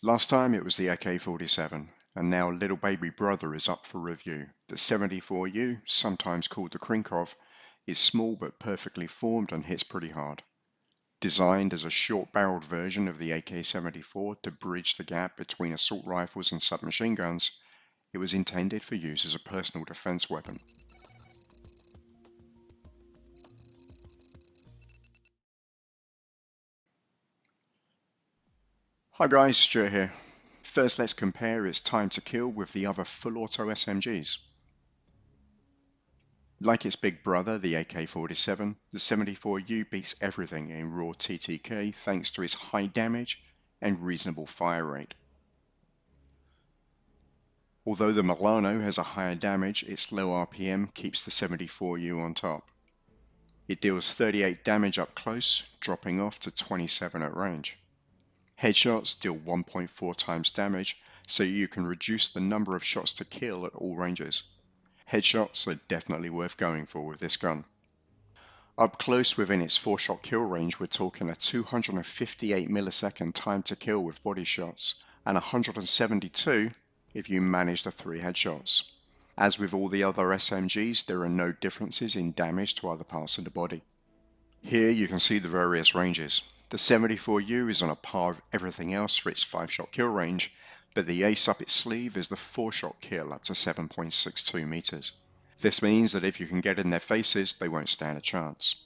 Last time it was the AK-47, and now little baby brother is up for review. The 74U, sometimes called the Krinkov, is small but perfectly formed and hits pretty hard. Designed as a short-barreled version of the AK-74 to bridge the gap between assault rifles and submachine guns, it was intended for use as a personal defense weapon. Hi guys, Stuart here. First let's compare its time to kill with the other full auto SMGs. Like its big brother, the AK-47, the 74U beats everything in raw TTK thanks to its high damage and reasonable fire rate. Although the Milano has a higher damage, its low RPM keeps the 74U on top. It deals 38 damage up close, dropping off to 27 at range. Headshots deal 1.4 times damage, so you can reduce the number of shots to kill at all ranges. Headshots are definitely worth going for with this gun. Up close within its 4-shot kill range, we're talking a 258 millisecond time to kill with body shots, and 172 if you manage the 3 headshots. As with all the other SMGs, there are no differences in damage to other parts of the body. Here you can see the various ranges. The 74U is on a par with everything else for its 5-shot kill range, but the ace up its sleeve is the 4-shot kill up to 7.62 meters. This means that if you can get in their faces, they won't stand a chance.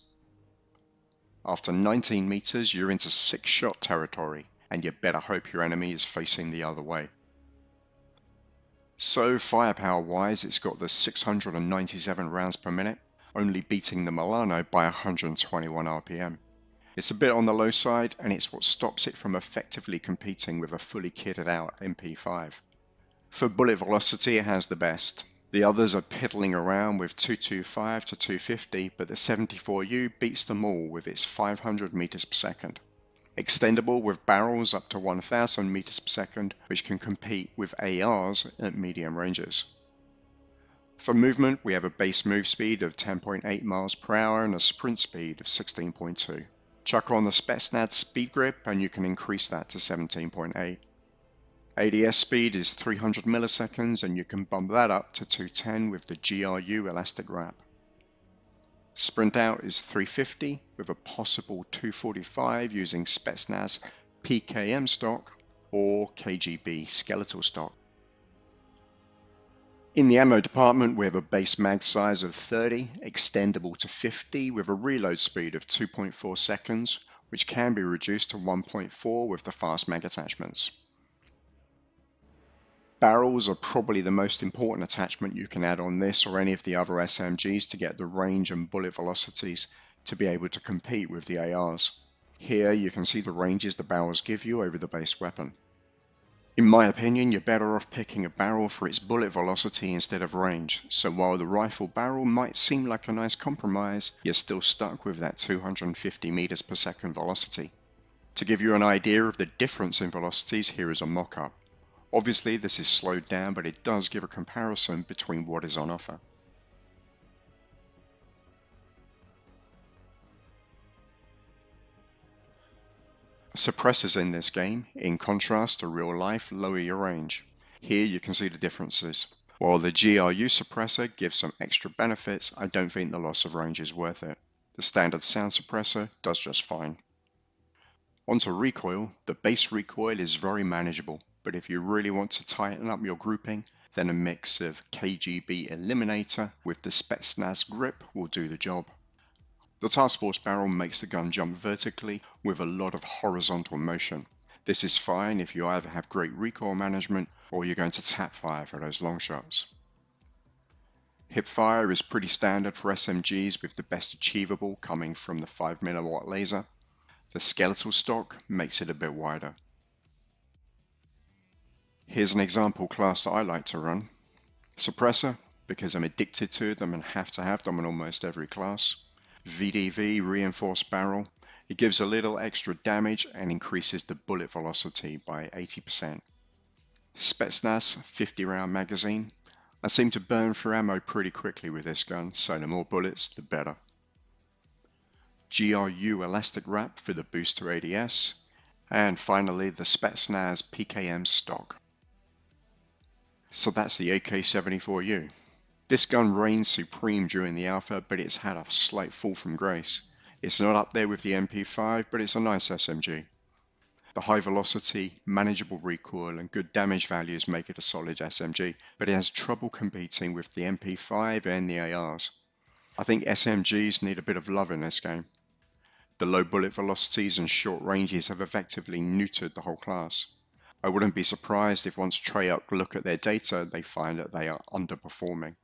After 19 meters, you're into 6-shot territory, and you better hope your enemy is facing the other way. So firepower-wise, it's got the 697 rounds per minute, only beating the Milano by 121 RPM. It's a bit on the low side, and it's what stops it from effectively competing with a fully kitted out MP5. For bullet velocity, it has the best. The others are piddling around with 225 to 250, but the 74U beats them all with its 500 meters per second. Extendable with barrels up to 1000 meters per second, which can compete with ARs at medium ranges. For movement, we have a base move speed of 10.8 miles per hour and a sprint speed of 16.2. Chuck on the Spetsnaz speed grip and you can increase that to 17.8. ADS speed is 300 milliseconds and you can bump that up to 210 with the GRU elastic wrap. Sprint out is 350 with a possible 245 using Spetsnaz PKM stock or KGB skeletal stock. In the ammo department, we have a base mag size of 30, extendable to 50 with a reload speed of 2.4 seconds, which can be reduced to 1.4 with the fast mag attachments. Barrels are probably the most important attachment you can add on this or any of the other SMGs to get the range and bullet velocities to be able to compete with the ARs. Here you can see the ranges the barrels give you over the base weapon. In my opinion, you're better off picking a barrel for its bullet velocity instead of range, so while the rifle barrel might seem like a nice compromise, you're still stuck with that 250 meters per second velocity. To give you an idea of the difference in velocities, here is a mock-up. Obviously this is slowed down, but it does give a comparison between what is on offer. Suppressors in this game, in contrast to real life, lower your range. Here you can see the differences. While the GRU suppressor gives some extra benefits, I don't think the loss of range is worth it. The standard sound suppressor does just fine. Onto recoil, the base recoil is very manageable, but if you really want to tighten up your grouping, then a mix of KGB Eliminator with the Spetsnaz grip will do the job. The Task Force barrel makes the gun jump vertically with a lot of horizontal motion. This is fine if you either have great recoil management or you're going to tap fire for those long shots. Hipfire is pretty standard for SMGs with the best achievable coming from the 5mm laser. The skeletal stock makes it a bit wider. Here's an example class that I like to run. Suppressor, because I'm addicted to them and have to have them in almost every class. VDV reinforced barrel. It gives a little extra damage and increases the bullet velocity by 80%. Spetsnaz 50 round magazine. I seem to burn through ammo pretty quickly with this gun, so the more bullets the better. GRU elastic wrap for the booster ADS. And finally, the Spetsnaz PKM stock. So that's the AK-74U. This gun reigned supreme during the alpha, but it's had a slight fall from grace. It's not up there with the MP5, but it's a nice SMG. The high velocity, manageable recoil and good damage values make it a solid SMG, but it has trouble competing with the MP5 and the ARs. I think SMGs need a bit of love in this game. The low bullet velocities and short ranges have effectively neutered the whole class. I wouldn't be surprised if once Treyarch look at their data, they find that they are underperforming.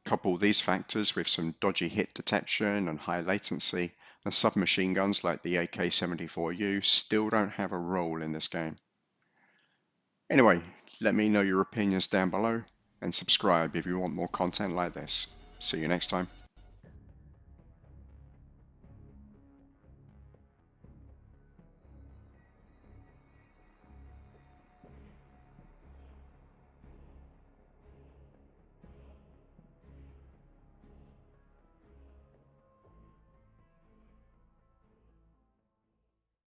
Couple these factors with some dodgy hit detection and high latency, and submachine guns like the AK-74U still don't have a role in this game. Anyway, let me know your opinions down below, and subscribe if you want more content like this. See you next time.